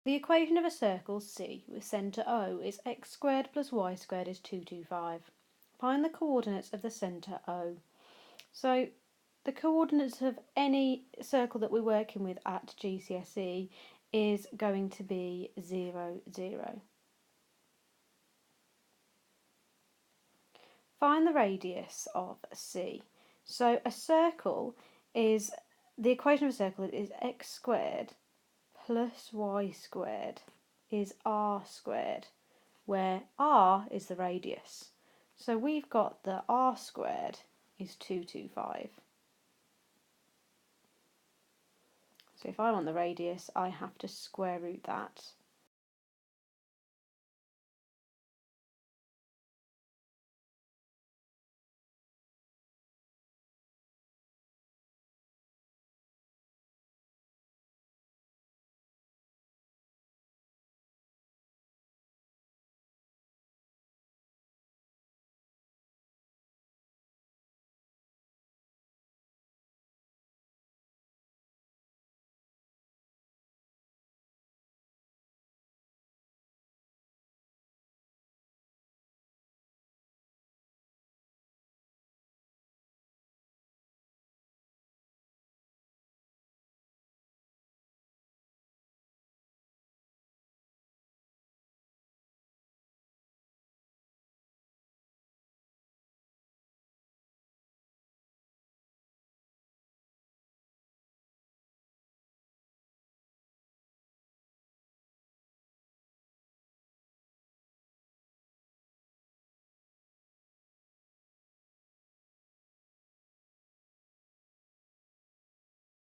The equation of a circle C with centre O is x squared plus y squared is 225. Find the coordinates of the centre O. So the coordinates of any circle that we're working with at GCSE is going to be 0, 0. Find the radius of C. So a circle is, the equation of a circle is x squared plus y squared is r squared, where r is the radius. So we've got that r squared is 225. So if I want the radius, I have to square root that.